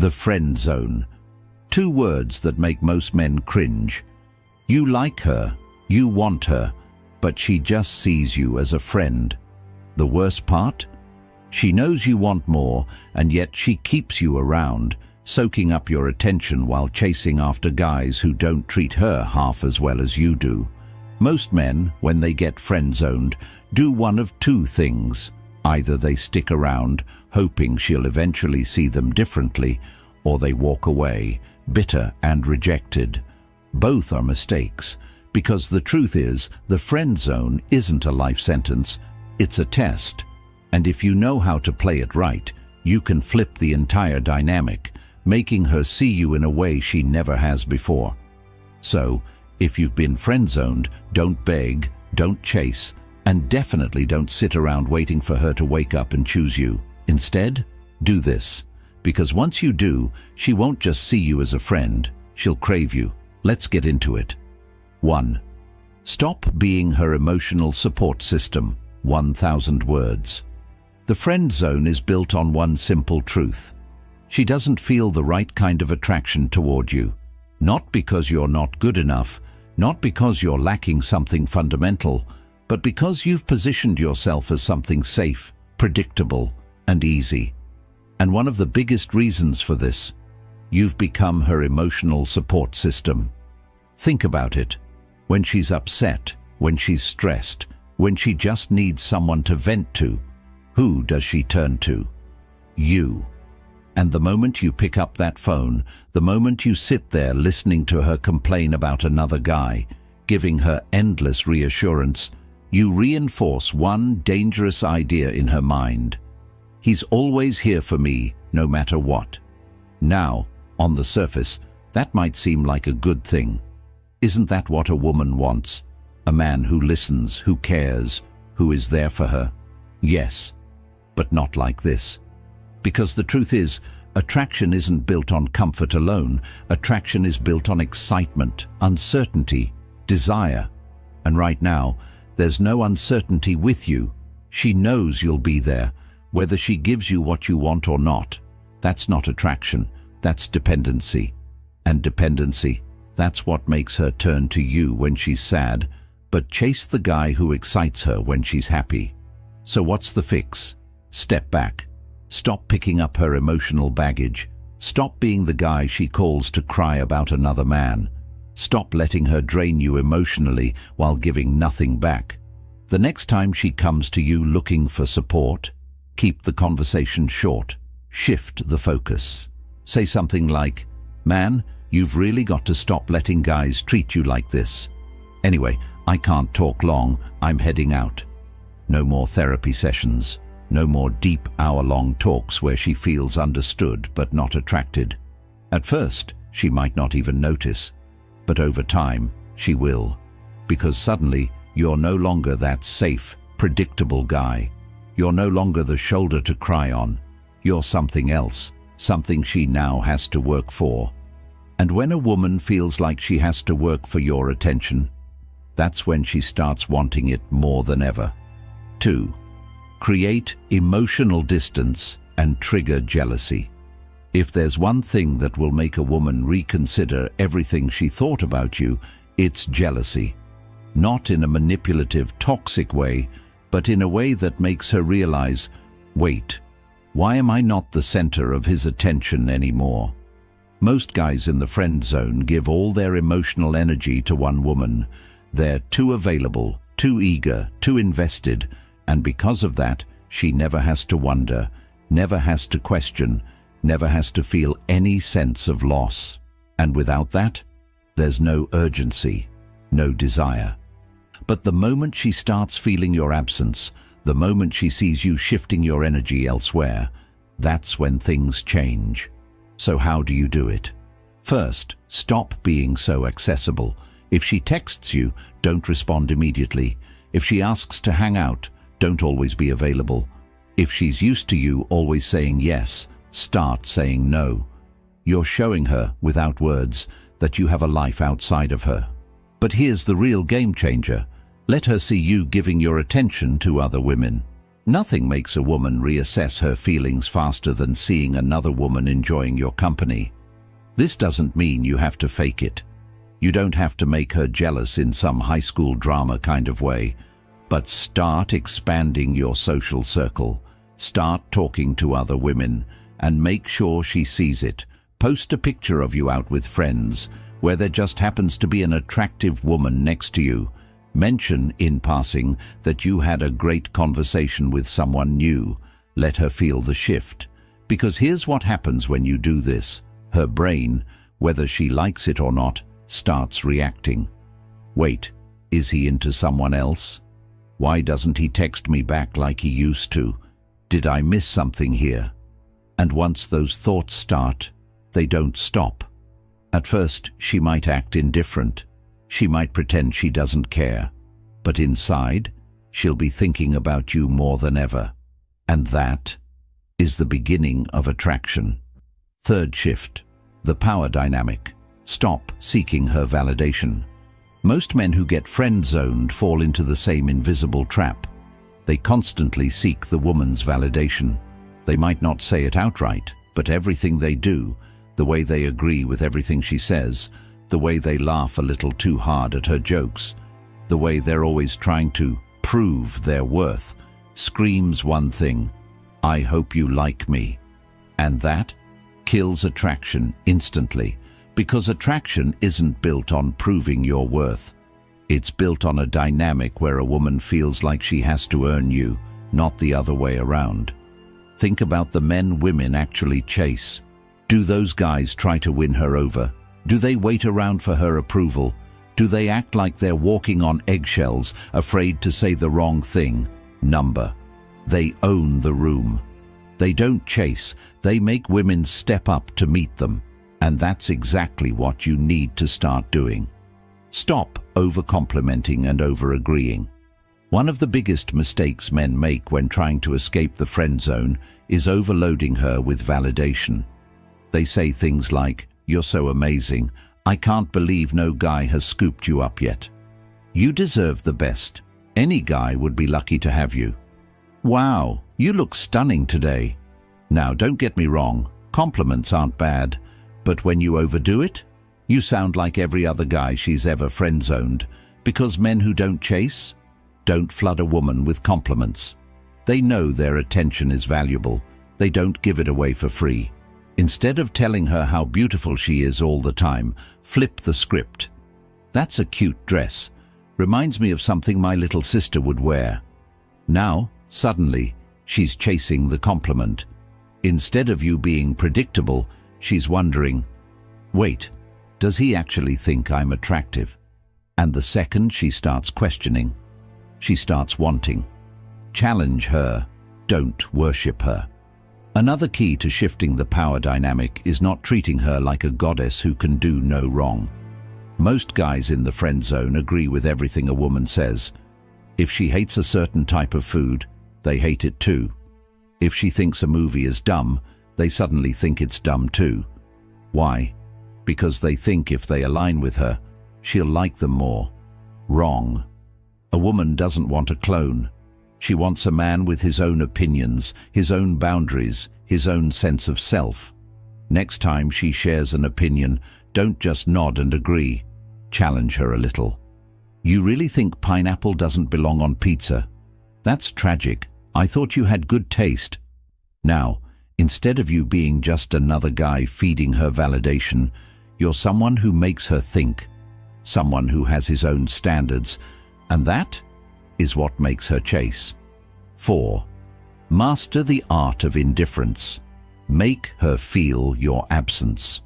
The friend zone. Two words that make most men cringe. You like her, you want her, but she just sees you as a friend. The worst part? She knows you want more, and yet she keeps you around, soaking up your attention while chasing after guys who don't treat her half as well as you do. Most men, when they get friend-zoned, do one of two things. Either they stick around, hoping she'll eventually see them differently, or they walk away, bitter and rejected. Both are mistakes, because the truth is, the friend zone isn't a life sentence, it's a test. And if you know how to play it right, you can flip the entire dynamic, making her see you in a way she never has before. So, if you've been friend-zoned, don't beg, don't chase, and definitely don't sit around waiting for her to wake up and choose you. Instead, do this. Because once you do, she won't just see you as a friend, she'll crave you. Let's get into it. 1. Stop being her emotional support system. 1,000 words. The friend zone is built on one simple truth. She doesn't feel the right kind of attraction toward you. Not because you're not good enough, not because you're lacking something fundamental, but because you've positioned yourself as something safe, predictable, and easy. And one of the biggest reasons for this, you've become her emotional support system. Think about it. When she's upset, when she's stressed, when she just needs someone to vent to, who does she turn to? You. And the moment you pick up that phone, the moment you sit there listening to her complain about another guy, giving her endless reassurance, you reinforce one dangerous idea in her mind. He's always here for me, no matter what. Now, on the surface, that might seem like a good thing. Isn't that what a woman wants? A man who listens, who cares, who is there for her? Yes, but not like this. Because the truth is, attraction isn't built on comfort alone. Attraction is built on excitement, uncertainty, desire. And right now, there's no uncertainty with you. She knows you'll be there, whether she gives you what you want or not. That's not attraction, that's dependency. And dependency, that's what makes her turn to you when she's sad, but chase the guy who excites her when she's happy. So what's the fix? Step back. Stop picking up her emotional baggage. Stop being the guy she calls to cry about another man. Stop letting her drain you emotionally while giving nothing back. The next time she comes to you looking for support, keep the conversation short. Shift the focus. Say something like, "Man, you've really got to stop letting guys treat you like this. Anyway, I can't talk long, I'm heading out." No more therapy sessions. No more deep hour-long talks where she feels understood but not attracted. At first, she might not even notice, but over time, she will. Because suddenly, you're no longer that safe, predictable guy. You're no longer the shoulder to cry on. You're something else, something she now has to work for. And when a woman feels like she has to work for your attention, that's when she starts wanting it more than ever. 2. Create emotional distance and trigger jealousy. If there's one thing that will make a woman reconsider everything she thought about you, it's jealousy. Not in a manipulative, toxic way, but in a way that makes her realize, wait, why am I not the center of his attention anymore? Most guys in the friend zone give all their emotional energy to one woman. They're too available, too eager, too invested, and because of that, she never has to wonder, never has to question, never has to feel any sense of loss. And without that, there's no urgency, no desire. But the moment she starts feeling your absence, the moment she sees you shifting your energy elsewhere, that's when things change. So how do you do it? First, stop being so accessible. If she texts you, don't respond immediately. If she asks to hang out, don't always be available. If she's used to you always saying yes, start saying no. You're showing her, without words, that you have a life outside of her. But here's the real game changer. Let her see you giving your attention to other women. Nothing makes a woman reassess her feelings faster than seeing another woman enjoying your company. This doesn't mean you have to fake it. You don't have to make her jealous in some high school drama kind of way. But start expanding your social circle. Start talking to other women and make sure she sees it. Post a picture of you out with friends where there just happens to be an attractive woman next to you. Mention in passing that you had a great conversation with someone new. Let her feel the shift. Because here's what happens when you do this. Her brain, whether she likes it or not, starts reacting. Wait, is he into someone else? Why doesn't he text me back like he used to? Did I miss something here? And once those thoughts start, they don't stop. At first, she might act indifferent. She might pretend she doesn't care. But inside, she'll be thinking about you more than ever. And that is the beginning of attraction. Third shift, the power dynamic. Stop seeking her validation. Most men who get friend-zoned fall into the same invisible trap. They constantly seek the woman's validation. They might not say it outright, but everything they do, the way they agree with everything she says, the way they laugh a little too hard at her jokes, the way they're always trying to prove their worth, screams one thing: I hope you like me. And that kills attraction instantly, because attraction isn't built on proving your worth. It's built on a dynamic where a woman feels like she has to earn you, not the other way around. Think about the men women actually chase. Do those guys try to win her over? Do they wait around for her approval? Do they act like they're walking on eggshells, afraid to say the wrong thing? Number. They own the room. They don't chase, they make women step up to meet them. And that's exactly what you need to start doing. Stop over-complimenting and over-agreeing. One of the biggest mistakes men make when trying to escape the friend zone is overloading her with validation. They say things like, "You're so amazing. I can't believe no guy has scooped you up yet. You deserve the best. Any guy would be lucky to have you. Wow, you look stunning today." Now, don't get me wrong, compliments aren't bad, but when you overdo it, you sound like every other guy she's ever friend-zoned, because men who don't chase don't flood a woman with compliments. They know their attention is valuable. They don't give it away for free. Instead of telling her how beautiful she is all the time, flip the script. "That's a cute dress. Reminds me of something my little sister would wear." Now, suddenly, she's chasing the compliment. Instead of you being predictable, she's wondering, wait, does he actually think I'm attractive? And the second she starts questioning, she starts wanting. Challenge her, don't worship her. Another key to shifting the power dynamic is not treating her like a goddess who can do no wrong. Most guys in the friend zone agree with everything a woman says. If she hates a certain type of food, they hate it too. If she thinks a movie is dumb, they suddenly think it's dumb too. Why? Because they think if they align with her, she'll like them more. Wrong. A woman doesn't want a clone. She wants a man with his own opinions, his own boundaries, his own sense of self. Next time she shares an opinion, don't just nod and agree. Challenge her a little. "You really think pineapple doesn't belong on pizza? That's tragic. I thought you had good taste." Now, instead of you being just another guy feeding her validation, you're someone who makes her think, someone who has his own standards, and that is what makes her chase. 4. Master the art of indifference. Make her feel your absence.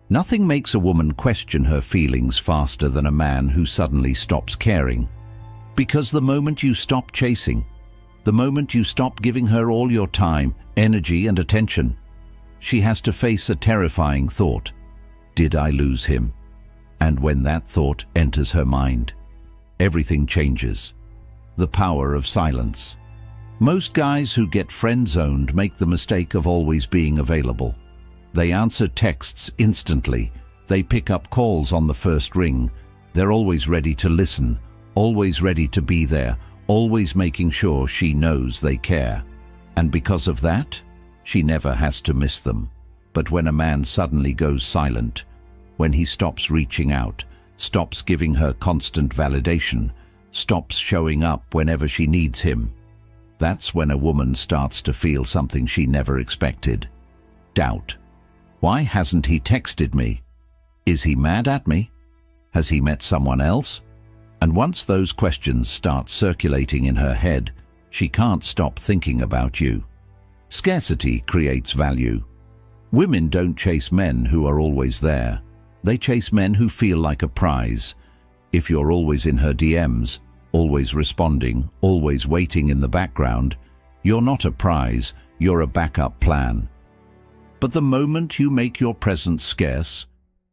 Nothing makes a woman question her feelings faster than a man who suddenly stops caring. Because the moment you stop chasing, the moment you stop giving her all your time, energy, and attention, she has to face a terrifying thought. Did I lose him? And when that thought enters her mind, everything changes. The power of silence. Most guys who get friend-zoned make the mistake of always being available. They answer texts instantly. They pick up calls on the first ring. They're always ready to listen, always ready to be there, always making sure she knows they care. And because of that, she never has to miss them. But when a man suddenly goes silent, when he stops reaching out, stops giving her constant validation, stops showing up whenever she needs him, that's when a woman starts to feel something she never expected. Doubt. Why hasn't he texted me? Is he mad at me? Has he met someone else? And once those questions start circulating in her head, she can't stop thinking about you. Scarcity creates value. Women don't chase men who are always there. They chase men who feel like a prize. If you're always in her DMs, always responding, always waiting in the background, you're not a prize, you're a backup plan. But the moment you make your presence scarce,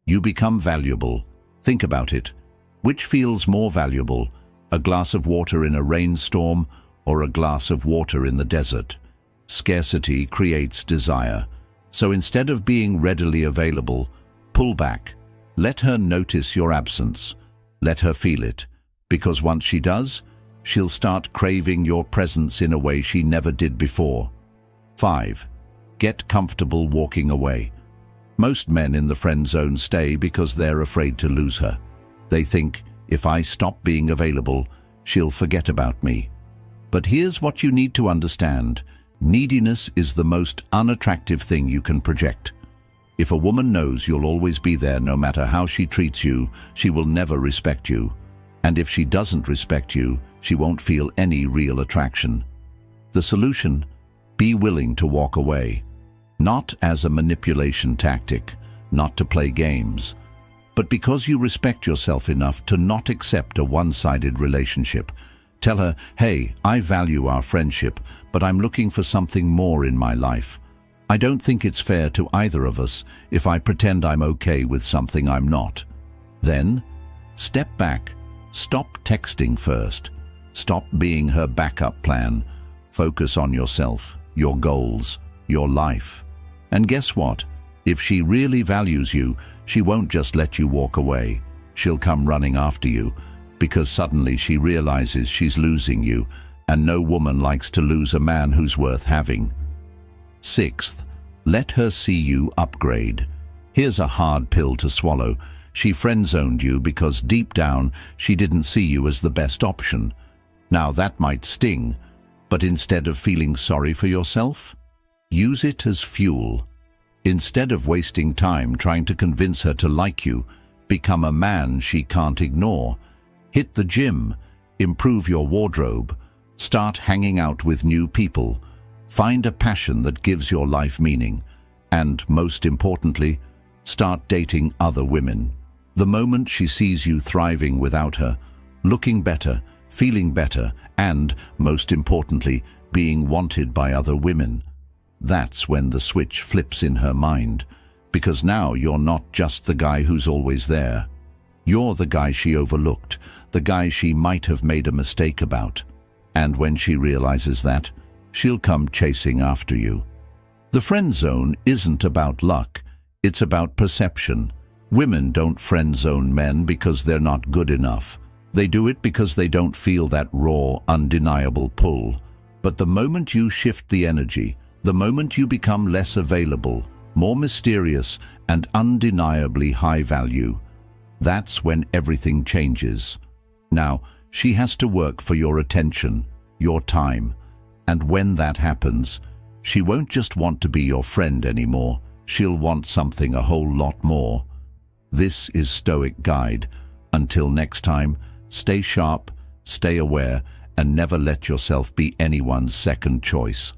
you become valuable. Think about it. Which feels more valuable, a glass of water in a rainstorm or a glass of water in the desert? Scarcity creates desire. So instead of being readily available, pull back. Let her notice your absence. Let her feel it, because once she does, she'll start craving your presence in a way she never did before. 5. Get comfortable walking away. Most men in the friend zone stay because they're afraid to lose her. They think, if I stop being available, she'll forget about me. But here's what you need to understand. Neediness is the most unattractive thing you can project. If a woman knows you'll always be there no matter how she treats you, she will never respect you. And if she doesn't respect you, she won't feel any real attraction. The solution? Be willing to walk away. Not as a manipulation tactic, not to play games, but because you respect yourself enough to not accept a one-sided relationship. Tell her, hey, I value our friendship, but I'm looking for something more in my life. I don't think it's fair to either of us if I pretend I'm okay with something I'm not. Then, step back. Stop texting first. Stop being her backup plan. Focus on yourself, your goals, your life. And guess what? If she really values you, she won't just let you walk away. She'll come running after you, because suddenly she realizes she's losing you, and no woman likes to lose a man who's worth having. 6th, let her see you upgrade. Here's a hard pill to swallow. She friend-zoned you because deep down she didn't see you as the best option. Now that might sting, but instead of feeling sorry for yourself, use it as fuel. Instead of wasting time trying to convince her to like you, become a man she can't ignore. Hit the gym, improve your wardrobe, start hanging out with new people, find a passion that gives your life meaning, and, most importantly, start dating other women. The moment she sees you thriving without her, looking better, feeling better, and, most importantly, being wanted by other women, that's when the switch flips in her mind, because now you're not just the guy who's always there. You're the guy she overlooked, the guy she might have made a mistake about. And when she realizes that, she'll come chasing after you. The friend zone isn't about luck, it's about perception. Women don't friend zone men because they're not good enough. They do it because they don't feel that raw, undeniable pull. But the moment you shift the energy, the moment you become less available, more mysterious, and undeniably high value, that's when everything changes. Now, she has to work for your attention, your time, and when that happens, she won't just want to be your friend anymore, she'll want something a whole lot more. This is Stoic Guide. Until next time, stay sharp, stay aware, and never let yourself be anyone's second choice.